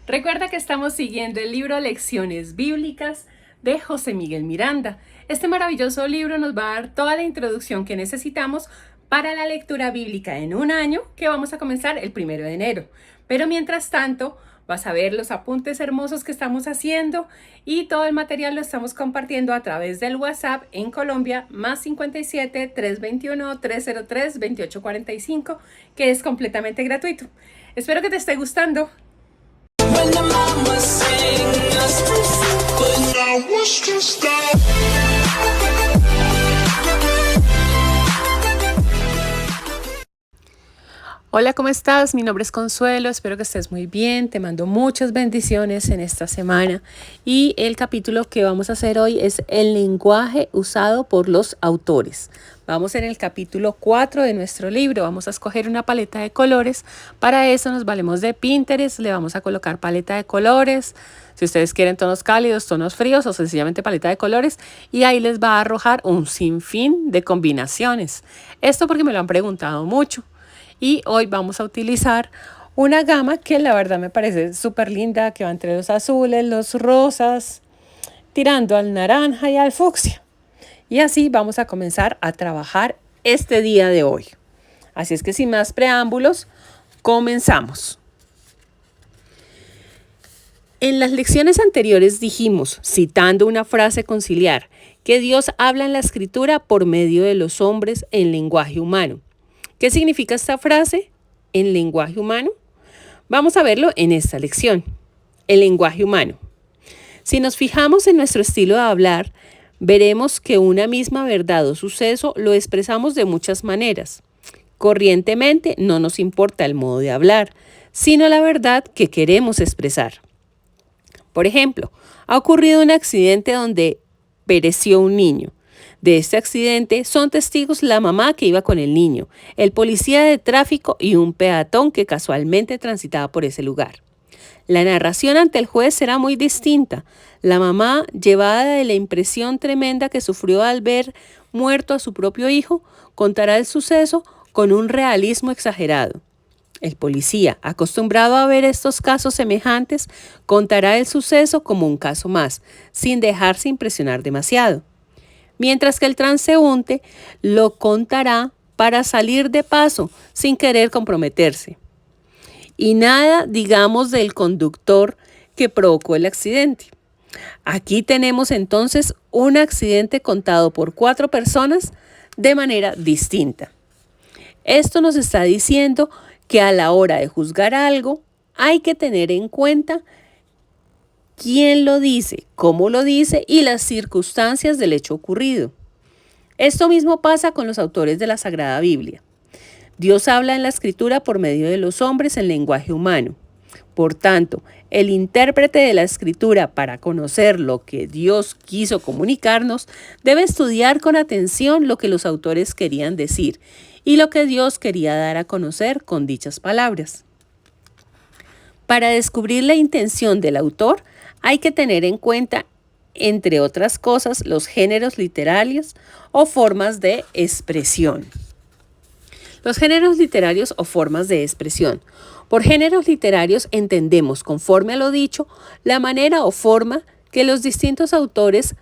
Recuerda que estamos siguiendo el libro Lecciones Bíblicas de José Miguel Miranda. Este maravilloso libro nos va a dar toda la introducción que necesitamos para la lectura bíblica en un año que vamos a comenzar el 1 de enero. Pero mientras tanto, vas a ver los apuntes hermosos que estamos haciendo y todo el material lo estamos compartiendo a través del WhatsApp en Colombia, más 57 321 303 2845, que es completamente gratuito. Espero que te esté gustando. When the mama sang us to sleep, but now was just Hola, ¿cómo estás? Mi nombre es Consuelo, espero que estés muy bien, te mando muchas bendiciones en esta semana y el capítulo que vamos a hacer hoy es el lenguaje usado por los autores. Vamos en el capítulo 4 de nuestro libro, vamos a escoger una paleta de colores, para eso nos valemos de Pinterest, le vamos a colocar paleta de colores, si ustedes quieren tonos cálidos, tonos fríos o sencillamente paleta de colores, y ahí les va a arrojar un sinfín de combinaciones. Esto porque me lo han preguntado mucho. Y hoy vamos a utilizar una gama que la verdad me parece súper linda, que va entre los azules, los rosas, tirando al naranja y al fucsia. Y así vamos a comenzar a trabajar este día de hoy. Así es que sin más preámbulos, comenzamos. En las lecciones anteriores dijimos, citando una frase conciliar, que Dios habla en la Escritura por medio de los hombres en lenguaje humano. ¿Qué significa esta frase en lenguaje humano? Vamos a verlo en esta lección. El lenguaje humano. Si nos fijamos en nuestro estilo de hablar, veremos que una misma verdad o suceso lo expresamos de muchas maneras. Corrientemente no nos importa el modo de hablar, sino la verdad que queremos expresar. Por ejemplo, ha ocurrido un accidente donde pereció un niño. De este accidente son testigos la mamá que iba con el niño, el policía de tráfico y un peatón que casualmente transitaba por ese lugar. La narración ante el juez será muy distinta. La mamá, llevada de la impresión tremenda que sufrió al ver muerto a su propio hijo, contará el suceso con un realismo exagerado. El policía, acostumbrado a ver estos casos semejantes, contará el suceso como un caso más, sin dejarse impresionar demasiado. Mientras que el transeúnte lo contará para salir de paso, sin querer comprometerse. Y nada digamos del conductor que provocó el accidente. Aquí tenemos entonces un accidente contado por 4 personas de manera distinta. Esto nos está diciendo que a la hora de juzgar algo hay que tener en cuenta quién lo dice, cómo lo dice y las circunstancias del hecho ocurrido. Esto mismo pasa con los autores de la Sagrada Biblia. Dios habla en la Escritura por medio de los hombres en lenguaje humano. Por tanto, el intérprete de la Escritura, para conocer lo que Dios quiso comunicarnos, debe estudiar con atención lo que los autores querían decir y lo que Dios quería dar a conocer con dichas palabras. Para descubrir la intención del autor, hay que tener en cuenta, entre otras cosas, los géneros literarios o formas de expresión. Los géneros literarios o formas de expresión. Por géneros literarios entendemos, conforme a lo dicho, la manera o forma que los distintos autores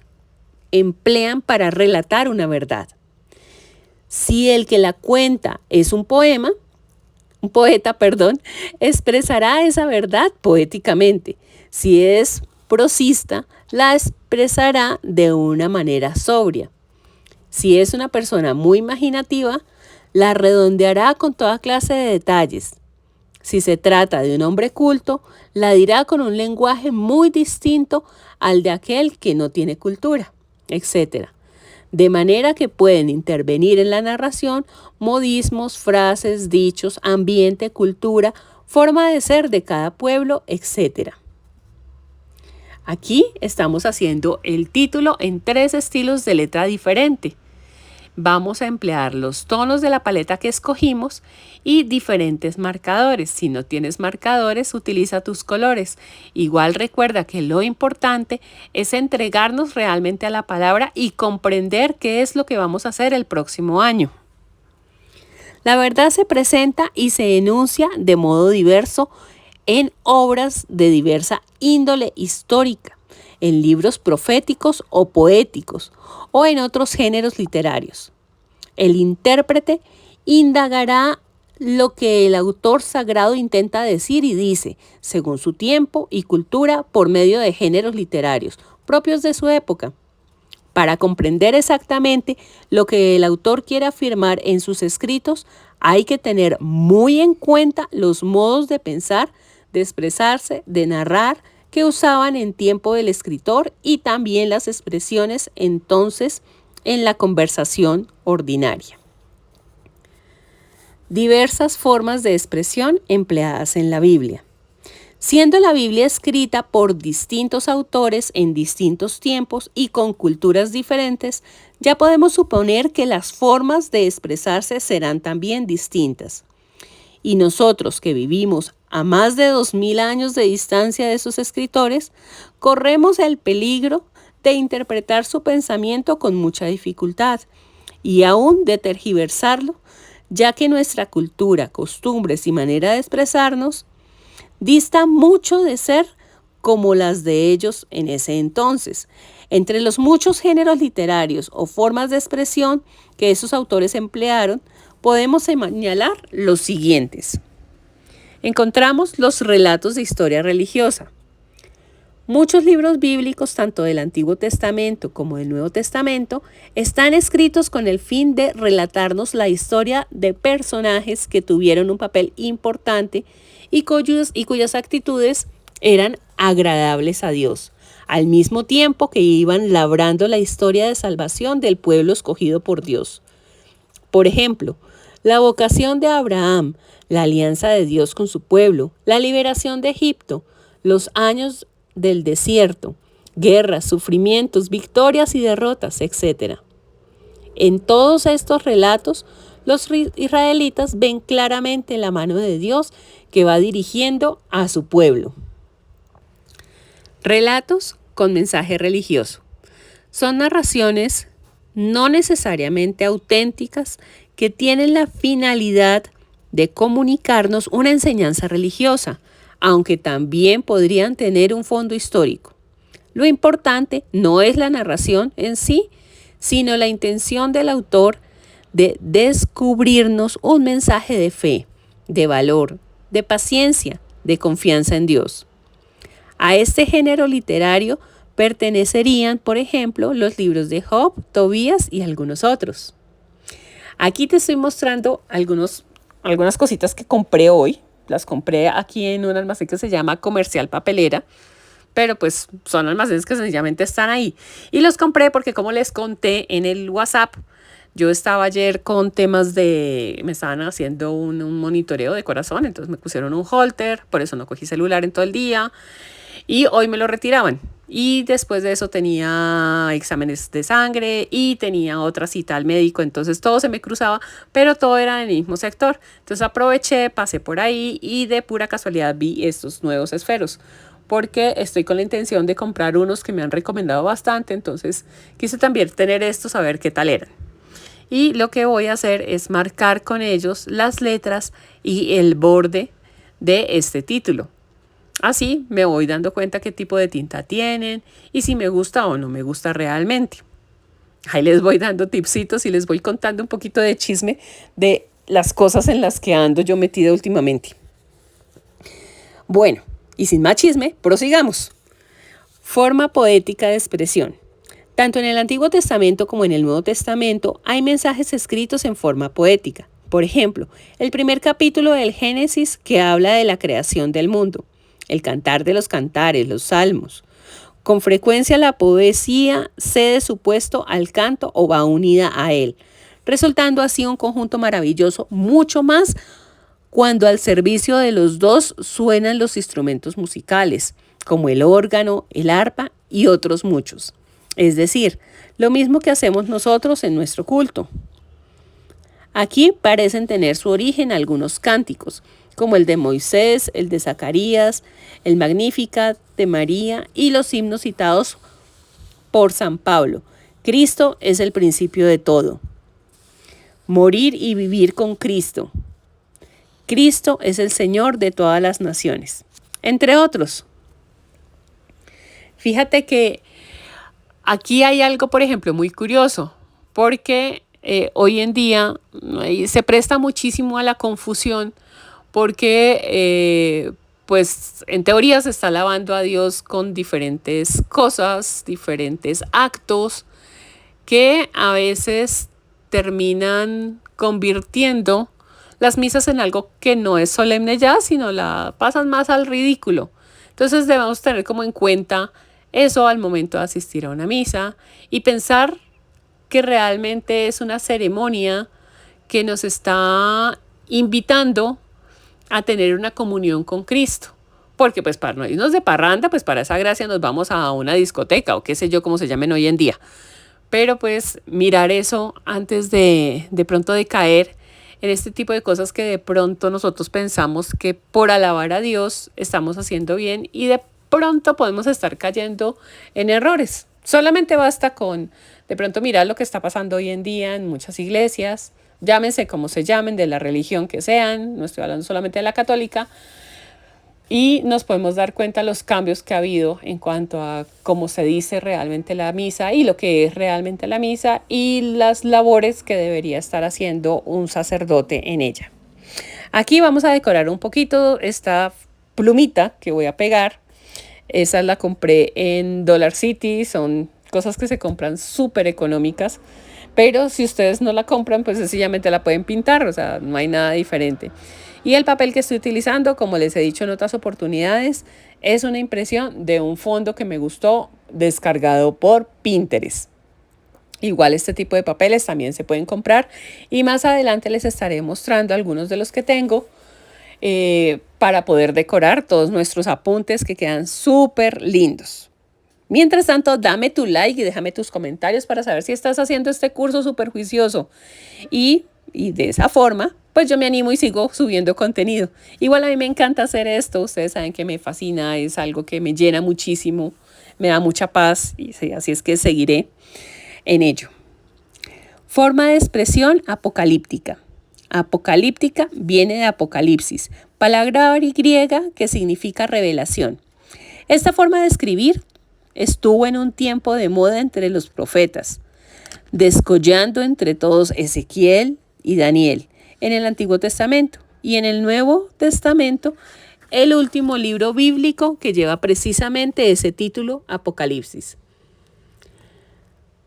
emplean para relatar una verdad. Si el que la cuenta es un poeta, expresará esa verdad poéticamente. Si es prosista, la expresará de una manera sobria. Si es una persona muy imaginativa, la redondeará con toda clase de detalles. Si se trata de un hombre culto, la dirá con un lenguaje muy distinto al de aquel que no tiene cultura, etc. De manera que pueden intervenir en la narración modismos, frases, dichos, ambiente, cultura, forma de ser de cada pueblo, etc. Aquí estamos haciendo el título en 3 estilos de letra diferente. Vamos a emplear los tonos de la paleta que escogimos y diferentes marcadores. Si no tienes marcadores, utiliza tus colores. Igual recuerda que lo importante es entregarnos realmente a la palabra y comprender qué es lo que vamos a hacer el próximo año. La verdad se presenta y se enuncia de modo diverso en obras de diversa índole histórica, en libros proféticos o poéticos, o en otros géneros literarios. El intérprete indagará lo que el autor sagrado intenta decir y dice, según su tiempo y cultura, por medio de géneros literarios propios de su época. Para comprender exactamente lo que el autor quiere afirmar en sus escritos, hay que tener muy en cuenta los modos de pensar, de expresarse, de narrar que usaban en tiempo del escritor y también las expresiones entonces en la conversación ordinaria. Diversas formas de expresión empleadas en la Biblia. Siendo la Biblia escrita por distintos autores en distintos tiempos y con culturas diferentes, ya podemos suponer que las formas de expresarse serán también distintas. Y nosotros que vivimos a más de 2000 años de distancia de sus escritores, corremos el peligro de interpretar su pensamiento con mucha dificultad y aún de tergiversarlo, ya que nuestra cultura, costumbres y manera de expresarnos dista mucho de ser como las de ellos en ese entonces. Entre los muchos géneros literarios o formas de expresión que esos autores emplearon, podemos señalar los siguientes. Encontramos los relatos de historia religiosa. Muchos libros bíblicos, tanto del Antiguo Testamento como del Nuevo Testamento, están escritos con el fin de relatarnos la historia de personajes que tuvieron un papel importante y cuyas actitudes eran agradables a Dios, al mismo tiempo que iban labrando la historia de salvación del pueblo escogido por Dios. Por ejemplo, la vocación de Abraham, la alianza de Dios con su pueblo, la liberación de Egipto, los años del desierto, guerras, sufrimientos, victorias y derrotas, etc. En todos estos relatos, los israelitas ven claramente la mano de Dios que va dirigiendo a su pueblo. Relatos con mensaje religioso. Son narraciones no necesariamente auténticas que tienen la finalidad de comunicarnos una enseñanza religiosa, aunque también podrían tener un fondo histórico. Lo importante no es la narración en sí, sino la intención del autor de descubrirnos un mensaje de fe, de valor, de paciencia, de confianza en Dios. A este género literario pertenecerían, por ejemplo, los libros de Job, Tobías y algunos otros. Aquí te estoy mostrando algunas cositas que compré hoy. Las compré aquí en un almacén que se llama Comercial Papelera, pero pues son almacenes que sencillamente están ahí. Y los compré porque, como les conté en el WhatsApp, yo estaba ayer con temas me estaban haciendo un monitoreo de corazón, entonces me pusieron un holter, por eso no cogí celular en todo el día, y hoy me lo retiraban. Y después de eso tenía exámenes de sangre y tenía otra cita al médico, entonces todo se me cruzaba, pero todo era en el mismo sector. Entonces aproveché, pasé por ahí y de pura casualidad vi estos nuevos esferos, porque estoy con la intención de comprar unos que me han recomendado bastante, entonces quise también tener estos a ver qué tal eran. Y lo que voy a hacer es marcar con ellos las letras y el borde de este título. Así me voy dando cuenta qué tipo de tinta tienen y si me gusta o no me gusta realmente. Ahí les voy dando tipsitos y les voy contando un poquito de chisme de las cosas en las que ando yo metida últimamente. Bueno, y sin más chisme, prosigamos. Forma poética de expresión. Tanto en el Antiguo Testamento como en el Nuevo Testamento hay mensajes escritos en forma poética. Por ejemplo, el primer capítulo del Génesis que habla de la creación del mundo, el Cantar de los Cantares, los Salmos. Con frecuencia la poesía cede su puesto al canto o va unida a él, resultando así un conjunto maravilloso, mucho más cuando al servicio de los dos suenan los instrumentos musicales, como el órgano, el arpa y otros muchos. Es decir, lo mismo que hacemos nosotros en nuestro culto. Aquí parecen tener su origen algunos cánticos, como el de Moisés, el de Zacarías, el Magnificat de María y los himnos citados por San Pablo. Cristo es el principio de todo. Morir y vivir con Cristo. Cristo es el Señor de todas las naciones. entre otros. Fíjate que aquí hay algo, por ejemplo, muy curioso, porque hoy en día se presta muchísimo a la confusión porque pues en teoría se está alabando a Dios con diferentes cosas, diferentes actos que a veces terminan convirtiendo las misas en algo que no es solemne ya, sino la pasan más al ridículo. Entonces debemos tener como en cuenta eso al momento de asistir a una misa y pensar que realmente es una ceremonia que nos está invitando a tener una comunión con Cristo. Porque pues para no irnos de parranda, pues para esa gracia nos vamos a una discoteca o qué sé yo cómo se llamen hoy en día. Pero pues mirar eso antes de pronto de caer en este tipo de cosas que de pronto nosotros pensamos que por alabar a Dios estamos haciendo bien y de pronto podemos estar cayendo en errores. Solamente basta con de pronto mirar lo que está pasando hoy en día en muchas iglesias, llámense como se llamen, de la religión que sean, no estoy hablando solamente de la católica, y nos podemos dar cuenta de los cambios que ha habido en cuanto a cómo se dice realmente la misa y lo que es realmente la misa y las labores que debería estar haciendo un sacerdote en ella. Aquí vamos a decorar un poquito esta plumita que voy a pegar. Esa la compré en Dollar City, son cosas que se compran súper económicas, pero si ustedes no la compran, pues sencillamente la pueden pintar, o sea, no hay nada diferente. Y el papel que estoy utilizando, como les he dicho en otras oportunidades, es una impresión de un fondo que me gustó descargado por Pinterest. Igual este tipo de papeles también se pueden comprar y más adelante les estaré mostrando algunos de los que tengo para poder decorar todos nuestros apuntes que quedan súper lindos. Mientras tanto, dame tu like y déjame tus comentarios para saber si estás haciendo este curso súper juicioso. Y de esa forma, pues yo me animo y sigo subiendo contenido. Igual a mí me encanta hacer esto. Ustedes saben que me fascina, es algo que me llena muchísimo, me da mucha paz y sí, así es que seguiré en ello. Forma de expresión apocalíptica. Apocalíptica viene de apocalipsis, palabra griega que significa revelación. Esta forma de escribir estuvo en un tiempo de moda entre los profetas, descollando entre todos Ezequiel y Daniel en el Antiguo Testamento y en el Nuevo Testamento, el último libro bíblico que lleva precisamente ese título, Apocalipsis.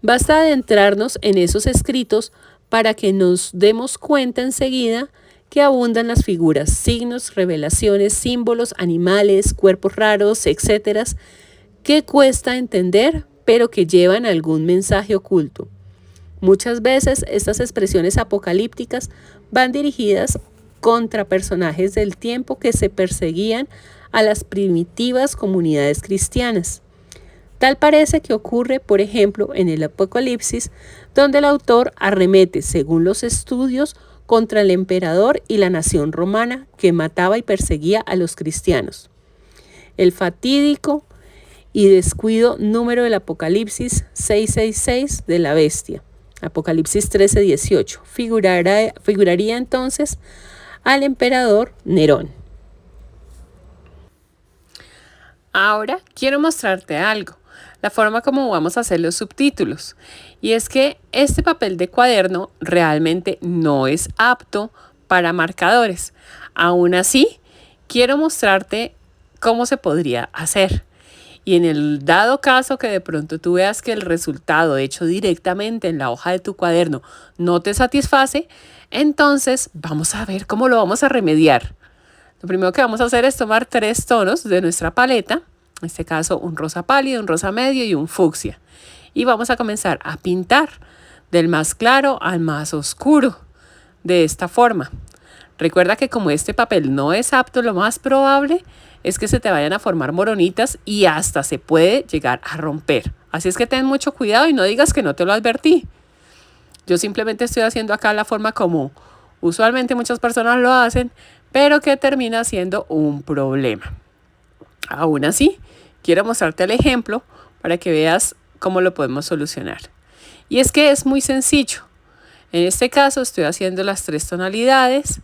Basta adentrarnos en esos escritos para que nos demos cuenta enseguida que abundan las figuras, signos, revelaciones, símbolos, animales, cuerpos raros, etc., que cuesta entender, pero que llevan algún mensaje oculto. Muchas veces estas expresiones apocalípticas van dirigidas contra personajes del tiempo que se perseguían a las primitivas comunidades cristianas. Tal parece que ocurre, por ejemplo, en el Apocalipsis, donde el autor arremete, según los estudios, contra el emperador y la nación romana que mataba y perseguía a los cristianos. El fatídico y descuido número del Apocalipsis 666 de la bestia, Apocalipsis 13:18, figuraría entonces al emperador Nerón. Ahora quiero mostrarte algo, la forma como vamos a hacer los subtítulos. Y es que este papel de cuaderno realmente no es apto para marcadores. Aún así, quiero mostrarte cómo se podría hacer. Y en el dado caso que de pronto tú veas que el resultado hecho directamente en la hoja de tu cuaderno no te satisface, entonces vamos a ver cómo lo vamos a remediar. Lo primero que vamos a hacer es tomar 3 tonos de nuestra paleta, en este caso un rosa pálido, un rosa medio y un fucsia. Y vamos a comenzar a pintar del más claro al más oscuro, de esta forma. Recuerda que como este papel no es apto, lo más probable es que se te vayan a formar moronitas y hasta se puede llegar a romper. Así es que ten mucho cuidado y no digas que no te lo advertí. Yo simplemente estoy haciendo acá la forma como usualmente muchas personas lo hacen, pero que termina siendo un problema. Aún así, quiero mostrarte el ejemplo para que veas cómo lo podemos solucionar. Y es que es muy sencillo. En este caso estoy haciendo las 3 tonalidades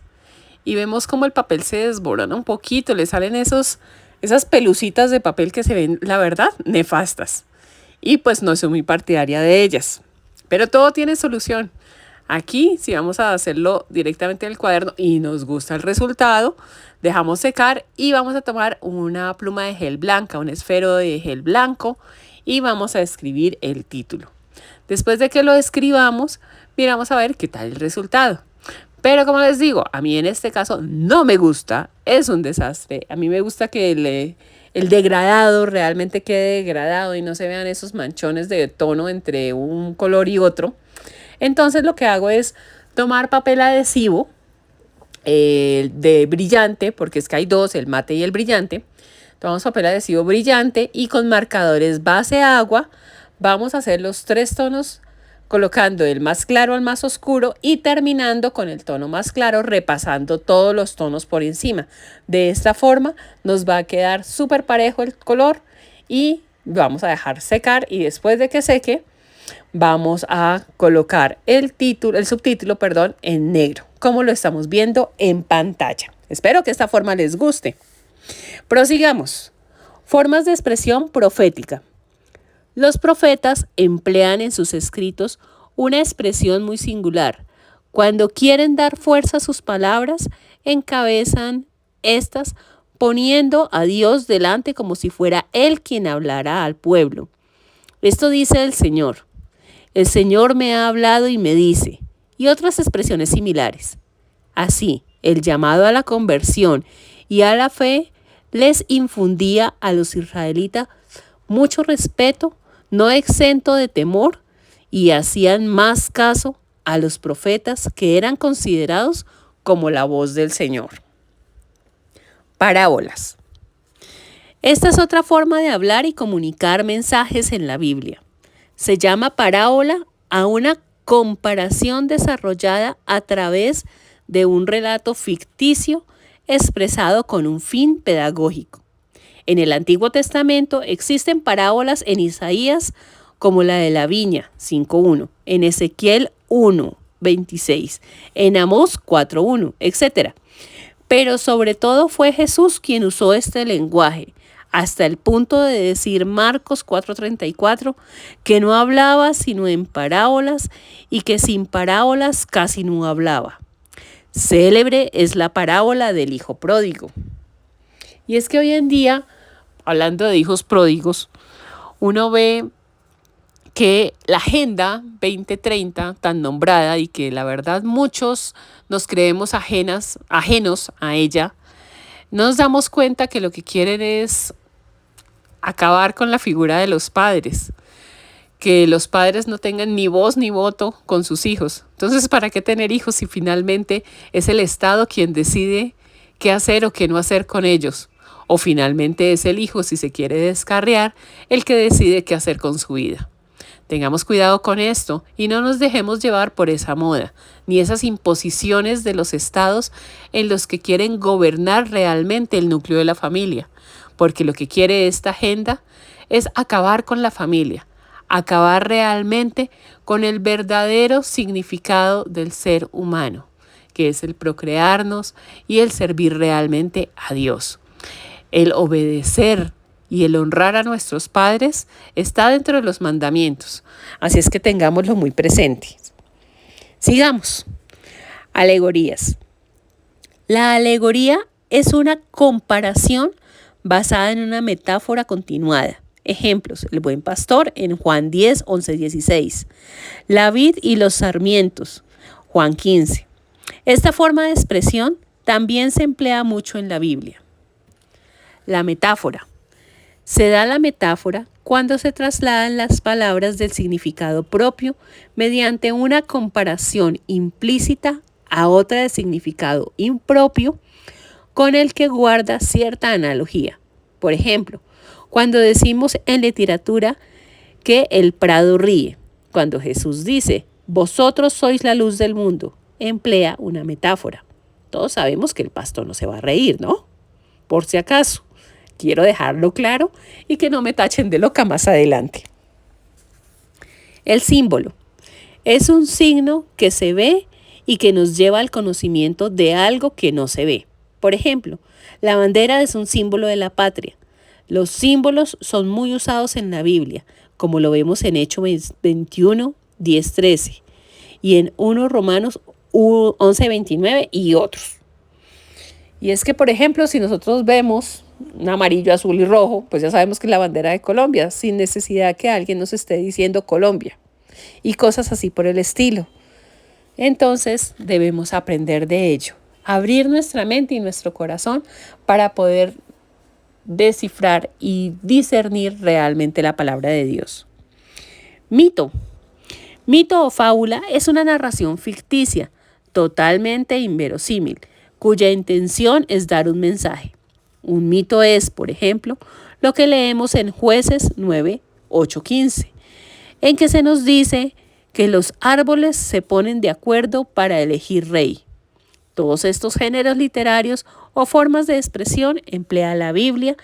y vemos cómo el papel se desborona un poquito, le salen esos esas pelucitas de papel que se ven, la verdad, nefastas. Y pues no soy muy partidaria de ellas. Pero todo tiene solución. Aquí, si vamos a hacerlo directamente en el cuaderno y nos gusta el resultado, dejamos secar y vamos a tomar una pluma de gel blanca, un esfero de gel blanco y vamos a escribir el título. Después de que lo escribamos, miramos a ver qué tal el resultado. Pero como les digo, a mí en este caso no me gusta, es un desastre. A mí me gusta que el degradado realmente quede degradado y no se vean esos manchones de tono entre un color y otro. Entonces lo que hago es tomar papel adhesivo de brillante, porque es que hay dos, el mate y el brillante. Tomamos papel adhesivo brillante y con marcadores base agua vamos a hacer los 3 tonos colocando el más claro al más oscuro y terminando con el tono más claro, repasando todos los tonos por encima. De esta forma nos va a quedar súper parejo el color y vamos a dejar secar y después de que seque vamos a colocar el subtítulo, en negro, como lo estamos viendo en pantalla. Espero que esta forma les guste. Prosigamos. Formas de expresión profética. Los profetas emplean en sus escritos una expresión muy singular. Cuando quieren dar fuerza a sus palabras, encabezan estas poniendo a Dios delante como si fuera Él quien hablara al pueblo. Esto dice el Señor. El Señor me ha hablado y me dice, y otras expresiones similares. Así, el llamado a la conversión y a la fe les infundía a los israelitas mucho respeto, no exento de temor, y hacían más caso a los profetas que eran considerados como la voz del Señor. Parábolas. Esta es otra forma de hablar y comunicar mensajes en la Biblia. Se llama parábola a una comparación desarrollada a través de un relato ficticio expresado con un fin pedagógico. En el Antiguo Testamento existen parábolas en Isaías como la de la viña 5.1, en Ezequiel 1.26, en Amós 4.1, etc. Pero sobre todo fue Jesús quien usó este lenguaje, hasta el punto de decir Marcos 4.34, que no hablaba sino en parábolas y que sin parábolas casi no hablaba. Célebre es la parábola del hijo pródigo. Y es que hoy en día, hablando de hijos pródigos, uno ve que la Agenda 2030, tan nombrada y que la verdad muchos nos creemos ajenos a ella, nos damos cuenta que lo que quieren es acabar con la figura de los padres, que los padres no tengan ni voz ni voto con sus hijos. Entonces, ¿para qué tener hijos si finalmente es el Estado quien decide qué hacer o qué no hacer con ellos? O finalmente es el hijo, si se quiere descarriar, el que decide qué hacer con su vida. Tengamos cuidado con esto y no nos dejemos llevar por esa moda, ni esas imposiciones de los estados en los que quieren gobernar realmente el núcleo de la familia, porque lo que quiere esta agenda es acabar con la familia, acabar realmente con el verdadero significado del ser humano, que es el procrearnos y el servir realmente a Dios. El obedecer y el honrar a nuestros padres está dentro de los mandamientos, así es que tengámoslo muy presente. Sigamos. Alegorías. La alegoría es una comparación basada en una metáfora continuada. Ejemplos: el buen pastor en Juan 10, 11, 16. La vid y los sarmientos, Juan 15. Esta forma de expresión también se emplea mucho en la Biblia. La metáfora. Se da la metáfora cuando se trasladan las palabras del significado propio mediante una comparación implícita a otra de significado impropio con el que guarda cierta analogía. Por ejemplo, cuando decimos en literatura que el prado ríe, cuando Jesús dice, vosotros sois la luz del mundo, emplea una metáfora. Todos sabemos que el pasto no se va a reír, ¿no? Por si acaso, quiero dejarlo claro y que no me tachen de loca más adelante. El símbolo es un signo que se ve y que nos lleva al conocimiento de algo que no se ve. Por ejemplo, La bandera es un símbolo de la patria. Los símbolos son muy usados en la Biblia, como lo vemos en Hechos 21, 10, 13 y en 1 Romanos 11, 29 y otros. Y es que, por ejemplo, si nosotros vemos un amarillo, azul y rojo, pues ya sabemos que es la bandera de Colombia, sin necesidad que alguien nos esté diciendo Colombia y cosas así por el estilo. Entonces debemos aprender de ello, abrir nuestra mente y nuestro corazón para poder descifrar y discernir realmente la palabra de Dios. Mito. Mito o fábula es una narración ficticia, totalmente inverosímil, cuya intención es dar un mensaje. Un mito es, por ejemplo, lo que leemos en Jueces 9, 8, 15, en que se nos dice que los árboles se ponen de acuerdo para elegir rey. Todos estos géneros literarios o formas de expresión emplea la Biblia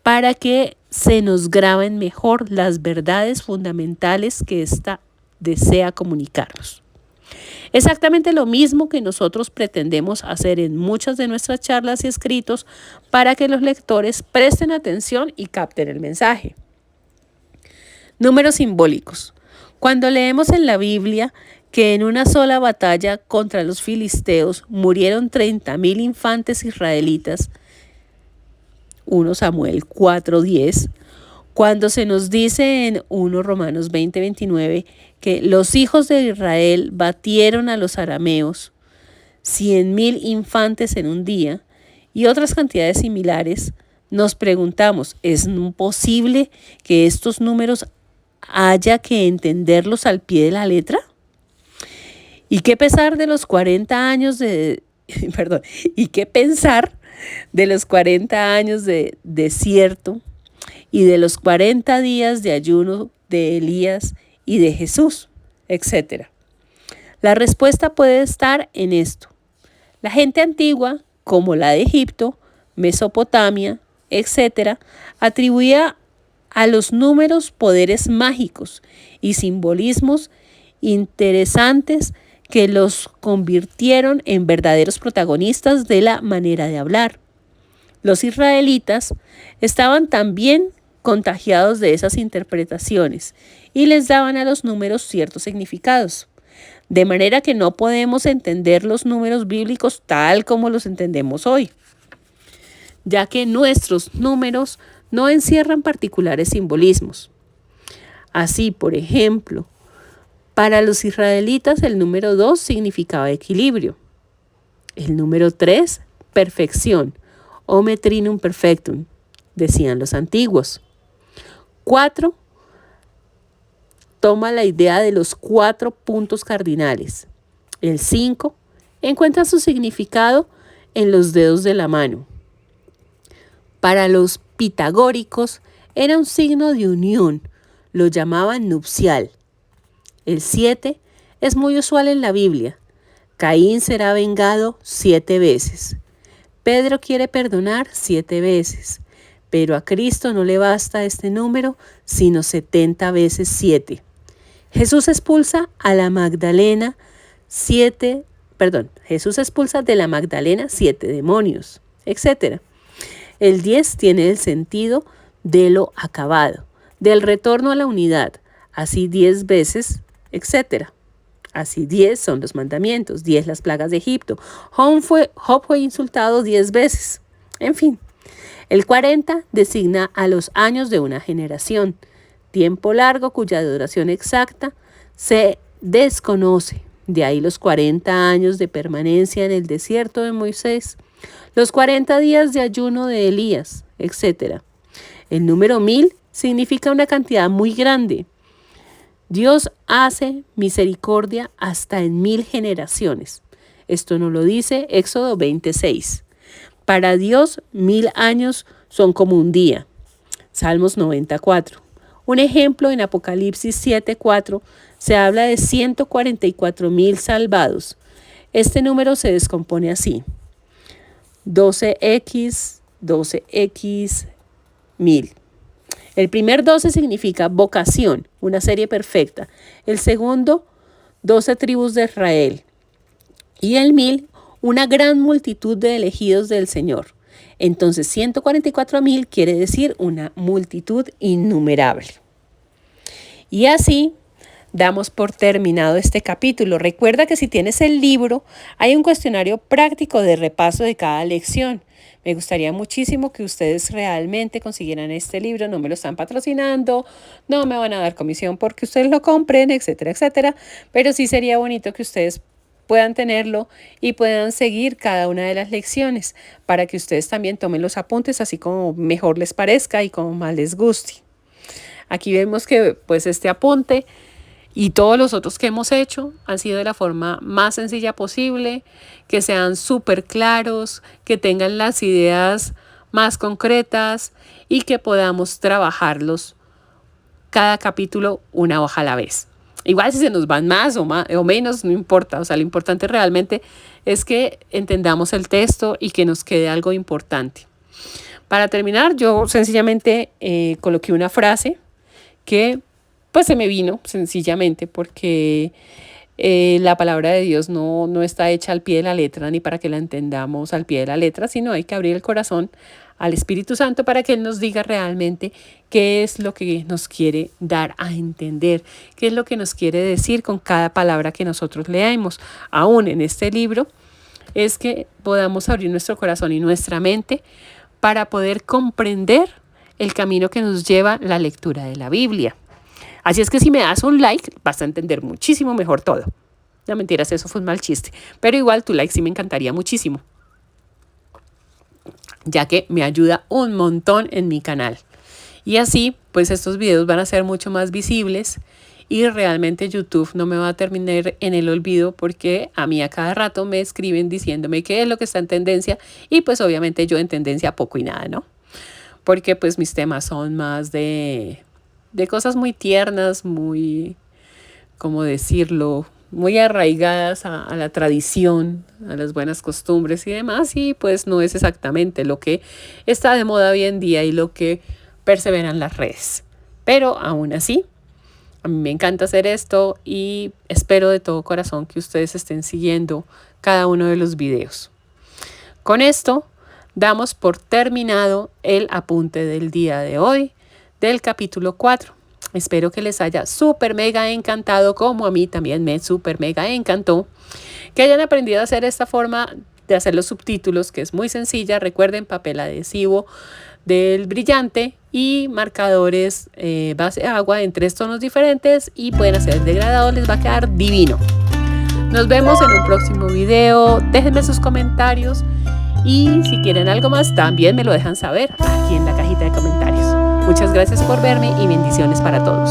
para que se nos graben mejor las verdades fundamentales que ésta desea comunicarnos. Exactamente lo mismo que nosotros pretendemos hacer en muchas de nuestras charlas y escritos para que los lectores presten atención y capten el mensaje. Números simbólicos. Cuando leemos en la Biblia que en una sola batalla contra los filisteos murieron 30,000 infantes israelitas, 1 Samuel 4:10, cuando se nos dice en 1 Romanos 20:29 que los hijos de Israel batieron a los arameos, 100,000 infantes en un día, y otras cantidades similares, nos preguntamos, ¿es posible que estos números haya que entenderlos al pie de la letra? ¿Y qué pensar de los 40 años de desierto y de los 40 días de ayuno de Elías y de Jesús, etcétera? La respuesta puede estar en esto. La gente antigua, como la de Egipto, Mesopotamia, etcétera, atribuía a los números poderes mágicos y simbolismos interesantes que los convirtieron en verdaderos protagonistas de la manera de hablar. Los israelitas estaban también contagiados de esas interpretaciones y les daban a los números ciertos significados. De manera que no podemos entender los números bíblicos tal como los entendemos hoy, ya que nuestros números no encierran particulares simbolismos. Así, por ejemplo, para los israelitas el número 2 significaba equilibrio. El número 3, perfección, Ome Trinum Perfectum, decían los antiguos. 4 toma la idea de los 4 puntos cardinales. El 5 encuentra su significado en los dedos de la mano. Para los pitagóricos era un signo de unión, lo llamaban nupcial. El 7 es muy usual en la Biblia. Caín será vengado 7 veces. Pedro quiere perdonar 7 veces, pero a Cristo no le basta este número, sino 70 veces 7. Jesús expulsa de la Magdalena 7 demonios, etc. El 10 tiene el sentido de lo acabado, del retorno a la unidad, así 10 veces, etc. Así 10 son los mandamientos, 10 las plagas de Egipto. Job fue insultado 10 veces. En fin, el 40 designa a los años de una generación, tiempo largo cuya duración exacta se desconoce. De ahí los 40 años de permanencia en el desierto de Moisés, los 40 días de ayuno de Elías, etc. El número 1000 significa una cantidad muy grande. Dios hace misericordia hasta en 1000 generaciones. Esto nos lo dice Éxodo 26. Para Dios 1000 años son como un día. Salmos 94. Un ejemplo en Apocalipsis 7:4 se habla de 144,000 salvados. Este número se descompone así: 12x, 12x, 1000. El primer 12 significa vocación, una serie perfecta. El segundo, 12 tribus de Israel. Y el 1000, una gran multitud de elegidos del Señor. Entonces 144.000 quiere decir una multitud innumerable. Y así damos por terminado este capítulo. Recuerda que si tienes el libro, hay un cuestionario práctico de repaso de cada lección. Me gustaría muchísimo que ustedes realmente consiguieran este libro. No me lo están patrocinando, no me van a dar comisión porque ustedes lo compren, etcétera, etcétera. Pero sí sería bonito que ustedes puedan tenerlo y puedan seguir cada una de las lecciones para que ustedes también tomen los apuntes así como mejor les parezca y como más les guste. Aquí vemos que pues este apunte y todos los otros que hemos hecho han sido de la forma más sencilla posible, que sean súper claros, que tengan las ideas más concretas y que podamos trabajarlos cada capítulo una hoja a la vez. Igual si se nos van más o menos, no importa. O sea, lo importante realmente es que entendamos el texto y que nos quede algo importante. Para terminar, yo sencillamente coloqué una frase que pues se me vino sencillamente porque la palabra de Dios no está hecha al pie de la letra ni para que la entendamos al pie de la letra, sino hay que abrir el corazón al Espíritu Santo para que Él nos diga realmente qué es lo que nos quiere dar a entender, qué es lo que nos quiere decir con cada palabra que nosotros leemos. Aún en este libro es que podamos abrir nuestro corazón y nuestra mente para poder comprender el camino que nos lleva la lectura de la Biblia. Así es que si me das un like, vas a entender muchísimo mejor todo. No, mentiras, eso fue un mal chiste. Pero igual tu like sí me encantaría muchísimo, ya que me ayuda un montón en mi canal. Y así, pues estos videos van a ser mucho más visibles y realmente YouTube no me va a terminar en el olvido porque a mí a cada rato me escriben diciéndome qué es lo que está en tendencia y pues obviamente yo en tendencia poco y nada, ¿no? Porque pues mis temas son más de cosas muy tiernas, muy, ¿cómo decirlo?, muy arraigadas a la tradición, a las buenas costumbres y demás, y pues no es exactamente lo que está de moda hoy en día y lo que perseveran las redes. Pero aún así, a mí me encanta hacer esto y espero de todo corazón que ustedes estén siguiendo cada uno de los videos. Con esto damos por terminado el apunte del día de hoy del capítulo 4. Espero que les haya súper mega encantado, como a mí también me súper mega encantó, que hayan aprendido a hacer esta forma de hacer los subtítulos, que es muy sencilla. Recuerden, papel adhesivo del brillante y marcadores base agua en 3 tonos diferentes y pueden hacer el degradado, les va a quedar divino. Nos vemos en un próximo video. Déjenme sus comentarios y si quieren algo más también me lo dejan saber aquí en la cajita de comentarios. Muchas gracias por verme y bendiciones para todos.